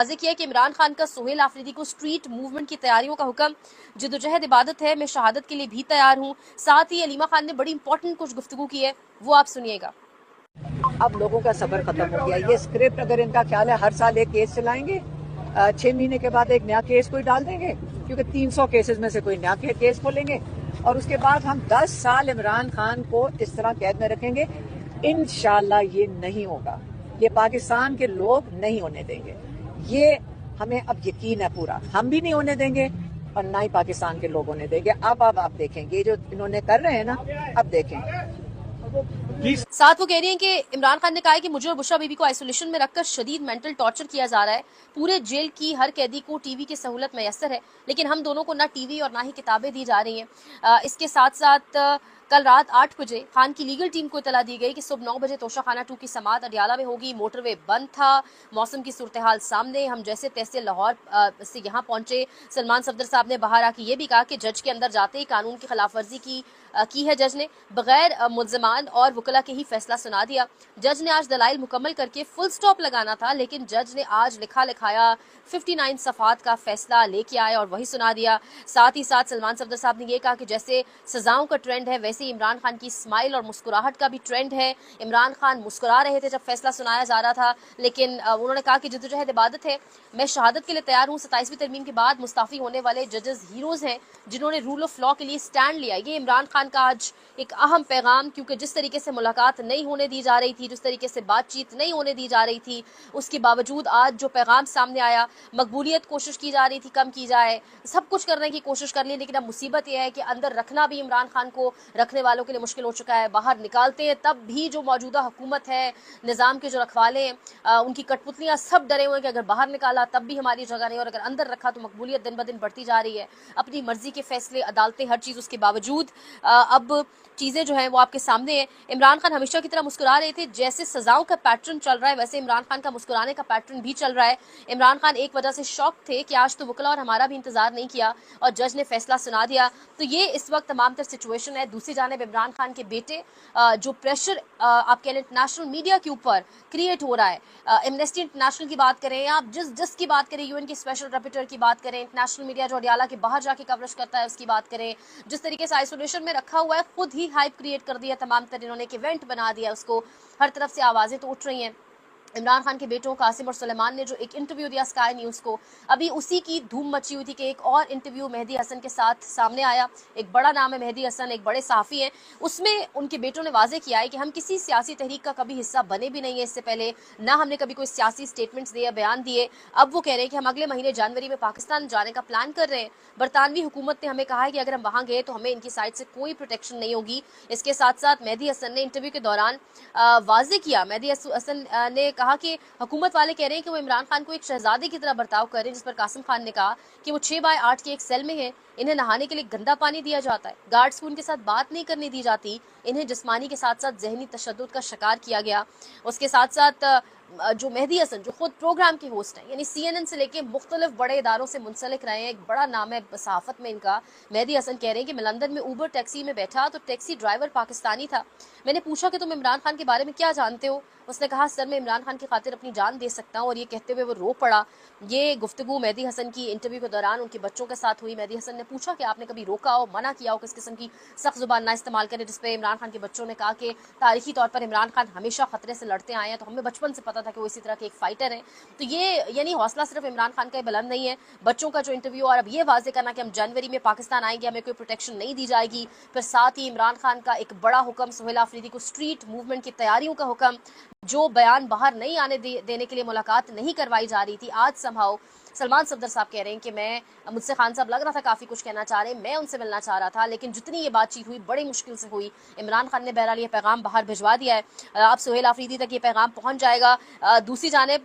वाज़ेह किया कि इमरान खान का सुहेल आफरीदी को स्ट्रीट मूवमेंट की तैयारियों का हुक्म, जद्दोजहद इबादत है, मैं शहादत के लिए भी तैयार हूँ। साथ ही अलीमा खान ने बड़ी इंपॉर्टेंट कुछ गुफ्तगू की है, वो आप सुनिएगा। अब लोगों का सब्र खत्म हो गया। ये स्क्रिप्ट अगर इनका ख्याल है हर साल एक केस चलाएंगे, 6 महीने के बाद एक नया केस कोई डाल देंगे, क्योंकि 300 केसेस में से कोई नया केस खोलेंगे और उसके बाद हम 10 साल इमरान खान को इस तरह कैद में रखेंगे। इंशाल्लाह ये नहीं होगा, ये पाकिस्तान के लोग नहीं होने देंगे। ये हमें अब यकीन है पूरा, हम भी नहीं होने देंगे और ना ही पाकिस्तान के लोग होने देंगे। अब आप देखेंगे ये जो इन्होंने कर रहे हैं ना, अब देखें। साथ वो कह रही हैं कि इमरान खान ने कहा है कि मुझे और बुशरा बीबी को आइसोलेशन में रखकर शदीद मेंटल टॉर्चर किया जा रहा है। पूरे जेल की हर कैदी को टीवी की सहूलत मैसर है, लेकिन हम दोनों को ना टीवी और ना ही किताबें दी जा रही हैं। इसके साथ साथ कल रात 8 बजे खान की लीगल टीम को इतला दी गई कि सुबह 9 बजे तोशा खाना 2 की समात अडियाला में होगी। मोटरवे बंद था, मौसम की सूरत हाल सामने, हम जैसे तैसे लाहौर से यहाँ पहुंचे। सलमान सफदर साहब ने बाहर आके ये भी कहा कि जज के अंदर जाते ही कानून की खिलाफ वर्जी की है जज ने, बगैर मुल्जमान और वकला के ही फैसला सुना दिया। जज ने आज दलाइल मुकम्मल करके फुल स्टॉप लगाना था, लेकिन जज ने आज लिखा लिखाया 59 सफ़ात का फैसला लेके आया और वही सुना दिया। साथ ही साथ सलमान सफदर साहब ने यह कहा कि जैसे सजाओं का ट्रेंड है, वैसे ही इमरान खान की स्माइल और मुस्कुराहट का भी ट्रेंड है। इमरान खान मुस्कुरा रहे थे जब फैसला सुनाया जा रहा था, लेकिन उन्होंने कहा कि जद्दोजहद इबादत है, मैं शहादत के लिए तैयार हूँ। 27वीं तरमीम के बाद मुस्ताफी होने वाले जजेस हीरोज हैं जिन्होंने रूल ऑफ लॉ के लिए स्टैंड लिया। ये इमरान खान का आज एक अहम पैगाम, क्योंकि जिस तरीके से मुलाकात नहीं होने दी जा रही थी, जिस तरीके से बातचीत नहीं होने दी जा रही थी, उसके बावजूद आज जो पैगाम सामने आया, मकबूलियत कोशिश की जा रही थी कम की जाए, सब कुछ करने की कोशिश कर ली, लेकिन अब मुसीबत यह है कि अंदर रखना भी इमरान खान को रखने वालों के लिए मुश्किल हो चुका है। बाहर निकालते हैं तब भी जो मौजूदा हुकूमत है, निज़ाम के जो रखवाले हैं, उनकी कठपुतलियां सब डरे हुए हैं कि अगर बाहर निकाला तब भी हमारी जगह नहीं, और अगर अंदर रखा तो मकबूलियत दिन ब दिन बढ़ती जा रही है। अपनी मर्जी के फैसले, अदालतें, हर चीज़ उसके बावजूद अब चीज़ें जो हैं वो आपके सामने हैं। इमरान खान हमेशा की तरह मुस्कुरा रहे थे, जैसे सजाओं का पैटर्न चल रहा है वैसे इमरान खान का मुस्कुराने का पैटर्न भी चल रहा है। इमरान खान एक वजह से शॉक थे कि आज तो वकला और हमारा भी इंतजार नहीं किया और जज ने फैसला सुना दिया। तो ये इस वक्त तमाम तर सिचुएशन है। दूसरी जानिब इमरान खान के बेटे जो प्रेशर आप कह लें इंटरनेशनल मीडिया के ऊपर क्रिएट हो रहा है, एमनेस्टी इंटरनेशनल की बात करें, आप जिस की बात करें, यूएन की स्पेशल रैपिटर की बात करें, इंटरनेशनल मीडिया जो अडियाला के बाहर जाके कवरेज करता है उसकी बात करें, जिस तरीके से आइसोलेशन में रखा हुआ है, खुद ही हाइप क्रिएट कर दिया तमाम तर, इन्होंने एक इवेंट बना दिया उसको, हर तरफ से आवाज़ें तो उठ रही हैं। इमरान खान के बेटों कासिम और सुलेमान ने जो एक इंटरव्यू दिया स्काई न्यूज़ को, अभी उसी की धूम मची हुई थी कि एक और इंटरव्यू मेहदी हसन के साथ सामने आया। एक बड़ा नाम है मेहदी हसन, एक बड़े सहाफ़ी हैं, उसमें उनके बेटों ने वाजे किया है कि हम किसी सियासी तहरीक का कभी हिस्सा बने भी नहीं है इससे पहले, ना हमने कभी कोई सियासी स्टेटमेंट्स दिए, बयान दिए। अब वो कह रहे हैं कि हम अगले महीने जनवरी में पाकिस्तान जाने का प्लान कर रहे हैं। बरतानवी हुकूमत ने हमें कहा है कि अगर हम वहाँ गए तो हमें इनकी साइड से कोई प्रोटेक्शन नहीं होगी। इसके साथ साथ मेहदी हसन ने इंटरव्यू के दौरान वाजे किया, मेहदी हसन ने कहा कि हुकूमत वाले कह रहे हैं कि वो इमरान खान को एक शहजादे की तरह बर्ताव कर रहे हैं, जिस पर कासिम खान ने कहा कि वो 6x8 के एक सेल में है, इन्हें नहाने के लिए गंदा पानी दिया जाता है, गार्ड्स को उनके साथ बात नहीं करने दी जाती, इन्हें जिस्मानी के साथ साथ जहनी तशद्दुद का शिकार किया गया। उसके साथ साथ जो मेहदी हसन जो खुद प्रोग्राम के होस्ट हैं, यानी CNN से लेके मुख्तलिफ बड़े इदारों से मुंसलिक रहे हैं, एक बड़ा नाम है सहाफत में इनका। मेहदी हसन कह रहे हैं कि मैं लंदन में ऊबर टैक्सी में बैठा तो टैक्सी ड्राइवर पाकिस्तानी था। मैंने पूछा कि तुम इमरान खान के बारे में क्या जानते हो? उसने कहा सर मैं इमरान खान की खातिर अपनी जान दे सकता हूँ, और ये कहते हुए वो रो पड़ा। ये गुफ्तगू मेहदी हसन की इंटरव्यू के दौरान उनके बच्चों के साथ हुई। मेहदी हसन ने पूछा कि आपने कभी रोका हो, मना किया हो, किस किस्म की सख्त जुबान ना इस्तेमाल करें, जिसपे इमरान खान के बच्चों ने कहा कि तारीखी तौर पर इमरान खान हमेशा खतरे से लड़ते आए हैं, तो हमें बचपन से पता था कि वो इसी तरह के एक फाइटर हैं। तो ये यानी हौसला सिर्फ इमरान खान का बुलंद नहीं है, बच्चों का जो इंटरव्यू, और अब ये वाजे करना कि हम जनवरी में पाकिस्तान आएंगे, हमें कोई प्रोटेक्शन नहीं दी जाएगी। फिर साथ ही इमरान खान का एक बड़ा हुक्म, सुहेल आफरीदी को स्ट्रीट मूवमेंट की तैयारियों का हुक्म, जो बयान बाहर नहीं आने देने के लिए मुलाकात नहीं करवाई जा रही थी। आज संभाव सलमान सफदर साहब कह रहे हैं कि मुझसे खान साहब लग रहा था काफ़ी कुछ कहना चाह रहे हैं, मैं उनसे मिलना चाह रहा था, लेकिन जितनी ये बातचीत हुई बड़ी मुश्किल से हुई। इमरान खान ने बहरहाल ये पैगाम बाहर भिजवा दिया है, अब सुहेल आफरीदी तक ये पैगाम पहुंच जाएगा। दूसरी जानिब